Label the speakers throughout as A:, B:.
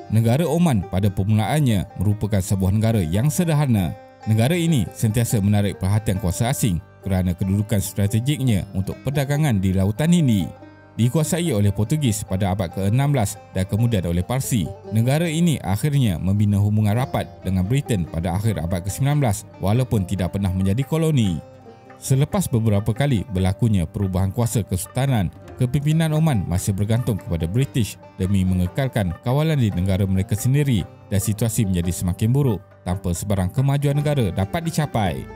A: Negara Oman pada permulaannya merupakan sebuah negara yang sederhana. Negara ini sentiasa menarik perhatian kuasa asing kerana kedudukan strategiknya untuk perdagangan di Lautan Hindi. Dikuasai oleh Portugis pada abad ke-16 dan kemudian oleh Parsi, negara ini akhirnya membina hubungan rapat dengan Britain pada akhir abad ke-19 walaupun tidak pernah menjadi koloni. Selepas beberapa kali berlakunya perubahan kuasa kesultanan, kepimpinan Oman masih bergantung kepada British demi mengekalkan kawalan di negara mereka sendiri dan situasi menjadi semakin buruk tanpa sebarang kemajuan negara dapat dicapai.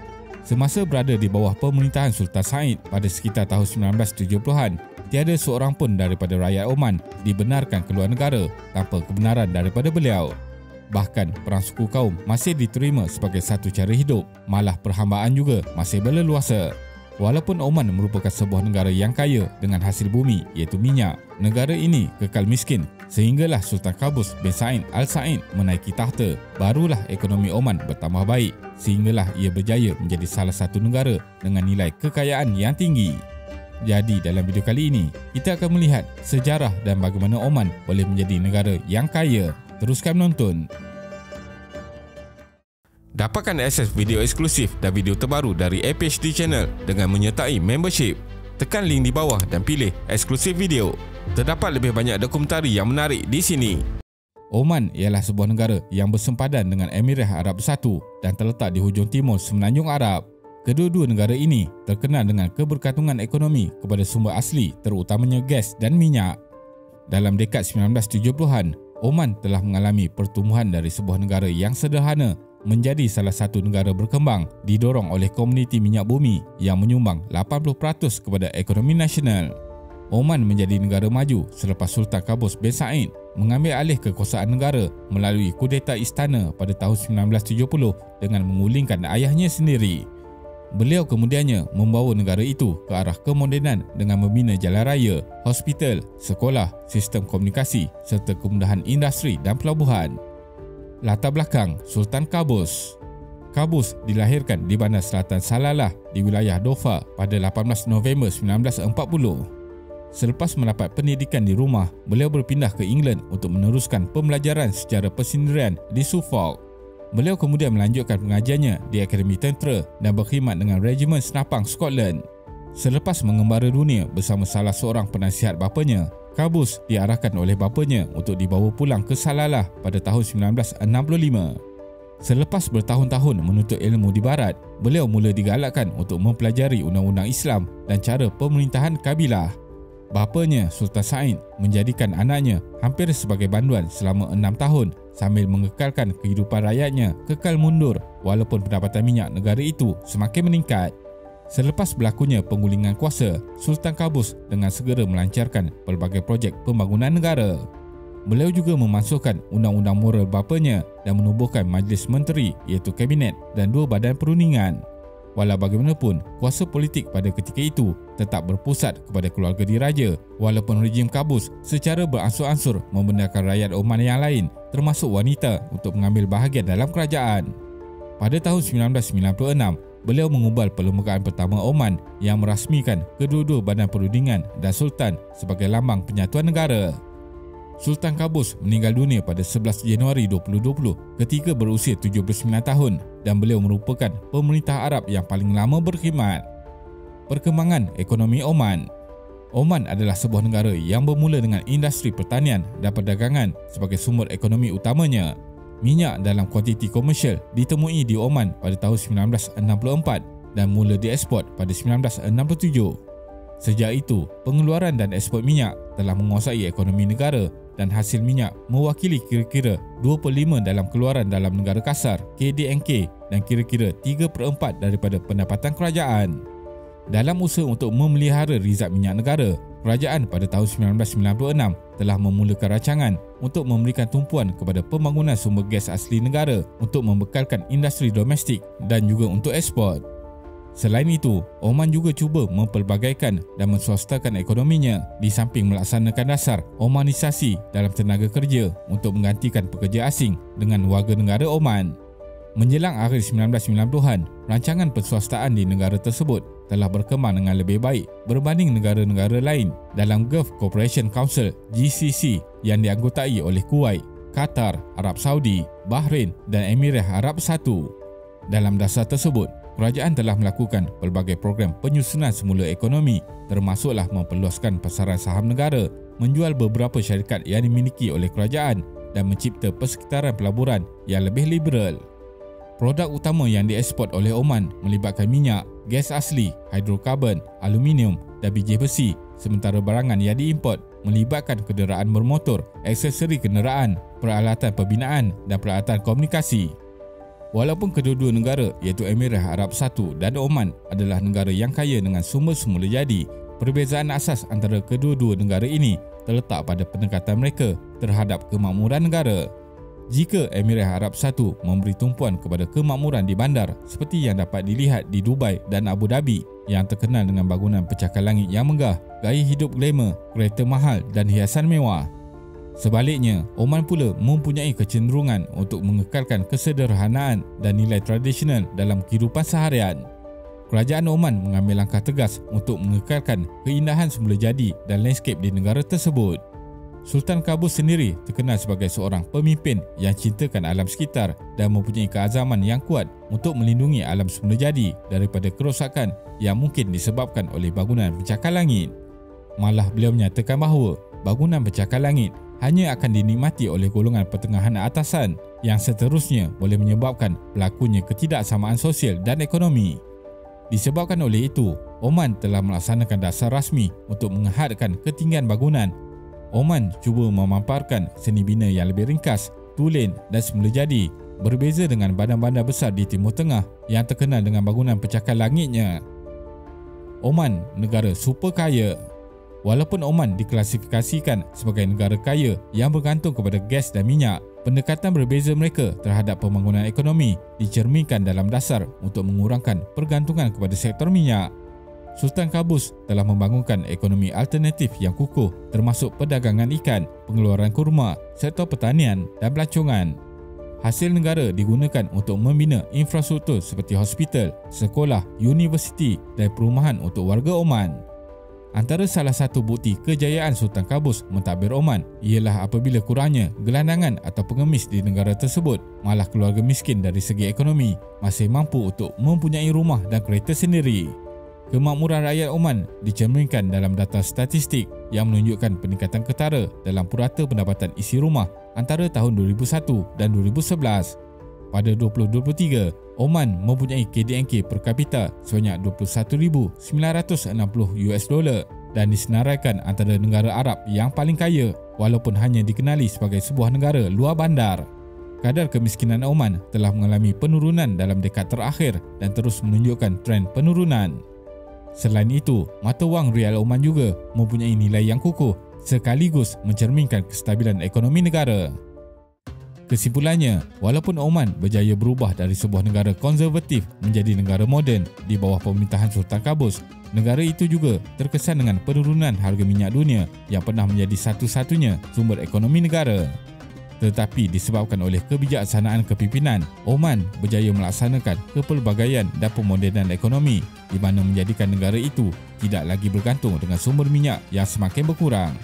A: Semasa berada di bawah pemerintahan Sultan Said pada sekitar tahun 1970-an, tiada seorang pun daripada rakyat Oman dibenarkan keluar negara tanpa kebenaran daripada beliau. Bahkan perang suku kaum masih diterima sebagai satu cara hidup, malah perhambaan juga masih berleluasa. Walaupun Oman merupakan sebuah negara yang kaya dengan hasil bumi iaitu minyak, negara ini kekal miskin sehinggalah Sultan Qaboos bin Said Al Said menaiki tahta. Barulah ekonomi Oman bertambah baik sehinggalah ia berjaya menjadi salah satu negara dengan nilai kekayaan yang tinggi. Jadi dalam video kali ini, kita akan melihat sejarah dan bagaimana Oman boleh menjadi negara yang kaya. Teruskan menonton.
B: Dapatkan akses video eksklusif dan video terbaru dari APHD Channel dengan menyertai membership. Tekan link di bawah dan pilih eksklusif video. Terdapat lebih banyak dokumentari yang menarik di sini.
A: Oman ialah sebuah negara yang bersempadan dengan Emirat Arab Bersatu dan terletak di hujung timur Semenanjung Arab. Kedua-dua negara ini terkenal dengan kebergantungan ekonomi kepada sumber asli terutamanya gas dan minyak. Dalam dekad 1970-an, Oman telah mengalami pertumbuhan dari sebuah negara yang sederhana menjadi salah satu negara berkembang didorong oleh komuniti minyak bumi yang menyumbang 80% kepada ekonomi nasional. Oman menjadi negara maju selepas Sultan Qaboos bin Said mengambil alih kekuasaan negara melalui kudeta istana pada tahun 1970 dengan menggulingkan ayahnya sendiri. Beliau kemudiannya membawa negara itu ke arah kemodenan dengan membina jalan raya, hospital, sekolah, sistem komunikasi serta kemudahan industri dan pelabuhan. Latar belakang Sultan Qaboos. Qaboos dilahirkan di bandar selatan Salalah di wilayah Dofa pada 18 November 1940. Selepas mendapat pendidikan di rumah, beliau berpindah ke England untuk meneruskan pembelajaran sejarah persendirian di Suffolk. Beliau kemudian melanjutkan pengajiannya di Akademi Tentera dan berkhidmat dengan Regimen Senapang Scotland. Selepas mengembara dunia bersama salah seorang penasihat bapanya, Qaboos diarahkan oleh bapanya untuk dibawa pulang ke Salalah pada tahun 1965. Selepas bertahun-tahun menuntut ilmu di barat, beliau mula digalakkan untuk mempelajari undang-undang Islam dan cara pemerintahan kabilah. Bapanya, Sultan Said, menjadikan anaknya hampir sebagai banduan selama 6 tahun sambil mengekalkan kehidupan rakyatnya kekal mundur walaupun pendapatan minyak negara itu semakin meningkat. Selepas berlakunya penggulingan kuasa, Sultan Qaboos dengan segera melancarkan pelbagai projek pembangunan negara. Beliau juga memasukkan undang-undang moral bapanya dan menubuhkan majlis menteri iaitu kabinet dan 2 badan perundingan. Walau bagaimanapun, kuasa politik pada ketika itu tetap berpusat kepada keluarga diraja walaupun rejim Qaboos secara beransur-ansur membenarkan rakyat Oman yang lain termasuk wanita untuk mengambil bahagian dalam kerajaan. Pada tahun 1996, beliau mengubal perlembagaan pertama Oman yang merasmikan kedua-dua badan perundingan dan Sultan sebagai lambang penyatuan negara. Sultan Qaboos meninggal dunia pada 11 Januari 2020 ketika berusia 79 tahun dan beliau merupakan pemerintah Arab yang paling lama berkhidmat. Perkembangan ekonomi Oman. Oman adalah sebuah negara yang bermula dengan industri pertanian dan perdagangan sebagai sumber ekonomi utamanya. Minyak dalam kuantiti komersial ditemui di Oman pada tahun 1964 dan mula dieksport pada 1967. Sejak itu, pengeluaran dan ekspor minyak telah menguasai ekonomi negara dan hasil minyak mewakili kira-kira 2/5 dalam keluaran dalam negara kasar KDNK dan kira-kira 3/4 daripada pendapatan kerajaan. Dalam usaha untuk memelihara rizal minyak negara, kerajaan pada tahun 1996 telah memulakan rancangan untuk memberikan tumpuan kepada pembangunan sumber gas asli negara untuk membekalkan industri domestik dan juga untuk ekspor. Selain itu, Oman juga cuba mempelbagaikan dan menswastakan ekonominya di samping melaksanakan dasar Omanisasi dalam tenaga kerja untuk menggantikan pekerja asing dengan warga negara Oman. Menjelang akhir 1990-an, rancangan penswastaan di negara tersebut telah berkembang dengan lebih baik berbanding negara-negara lain dalam Gulf Cooperation Council (GCC) yang dianggotai oleh Kuwait, Qatar, Arab Saudi, Bahrain dan Emirat Arab Bersatu. Dalam dasar tersebut, kerajaan telah melakukan pelbagai program penyusunan semula ekonomi, termasuklah memperluaskan pasaran saham negara, menjual beberapa syarikat yang dimiliki oleh kerajaan dan mencipta persekitaran pelaburan yang lebih liberal. Produk utama yang dieksport oleh Oman melibatkan minyak, gas asli, hidrokarbon, aluminium dan biji besi, sementara barangan yang diimport melibatkan kenderaan bermotor, aksesori kenderaan, peralatan pembinaan dan peralatan komunikasi. Walaupun kedua-dua negara iaitu Emirat Arab Bersatu dan Oman adalah negara yang kaya dengan sumber semula jadi, perbezaan asas antara kedua-dua negara ini terletak pada pendekatan mereka terhadap kemakmuran negara. Jika Emirat Arab Bersatu memberi tumpuan kepada kemakmuran di bandar seperti yang dapat dilihat di Dubai dan Abu Dhabi yang terkenal dengan bangunan pencakar langit yang megah, gaya hidup glamour, kereta mahal dan hiasan mewah. Sebaliknya, Oman pula mempunyai kecenderungan untuk mengekalkan kesederhanaan dan nilai tradisional dalam kehidupan seharian. Kerajaan Oman mengambil langkah tegas untuk mengekalkan keindahan semula jadi dan landscape di negara tersebut. Sultan Qaboos sendiri terkenal sebagai seorang pemimpin yang cintakan alam sekitar dan mempunyai keazaman yang kuat untuk melindungi alam semula jadi daripada kerosakan yang mungkin disebabkan oleh bangunan pencakar langit. Malah beliau menyatakan bahawa bangunan pencakar langit hanya akan dinikmati oleh golongan pertengahan atasan yang seterusnya boleh menyebabkan berlakunya ketidaksamaan sosial dan ekonomi. Disebabkan oleh itu, Oman telah melaksanakan dasar rasmi untuk menghadkan ketinggian bangunan. Oman cuba memamparkan seni bina yang lebih ringkas, tulen dan semula jadi, berbeza dengan bandar-bandar besar di Timur Tengah yang terkenal dengan bangunan pencakar langitnya. Oman, negara super kaya. Walaupun Oman diklasifikasikan sebagai negara kaya yang bergantung kepada gas dan minyak, pendekatan berbeza mereka terhadap pembangunan ekonomi dicerminkan dalam dasar untuk mengurangkan pergantungan kepada sektor minyak. Sultan Qaboos telah membangunkan ekonomi alternatif yang kukuh termasuk perdagangan ikan, pengeluaran kurma, sektor pertanian dan pelancongan. Hasil negara digunakan untuk membina infrastruktur seperti hospital, sekolah, universiti dan perumahan untuk warga Oman. Antara salah satu bukti kejayaan Sultan Qaboos mentadbir Oman ialah apabila kurangnya gelandangan atau pengemis di negara tersebut, malah keluarga miskin dari segi ekonomi masih mampu untuk mempunyai rumah dan kereta sendiri. Kemakmuran rakyat Oman dicerminkan dalam data statistik yang menunjukkan peningkatan ketara dalam purata pendapatan isi rumah antara tahun 2001 dan 2011. Pada 2023, Oman mempunyai KDNK per kapita sebanyak $21,960 dan disenaraikan antara negara Arab yang paling kaya walaupun hanya dikenali sebagai sebuah negara luar bandar. Kadar kemiskinan Oman telah mengalami penurunan dalam dekad terakhir dan terus menunjukkan tren penurunan. Selain itu, mata wang rial Oman juga mempunyai nilai yang kukuh sekaligus mencerminkan kestabilan ekonomi negara. Kesimpulannya, walaupun Oman berjaya berubah dari sebuah negara konservatif menjadi negara moden di bawah pemerintahan Sultan Qaboos, negara itu juga terkesan dengan penurunan harga minyak dunia yang pernah menjadi satu-satunya sumber ekonomi negara. Tetapi disebabkan oleh kebijaksanaan kepimpinan, Oman berjaya melaksanakan kepelbagaian dan pemodenan ekonomi di mana menjadikan negara itu tidak lagi bergantung dengan sumber minyak yang semakin berkurang.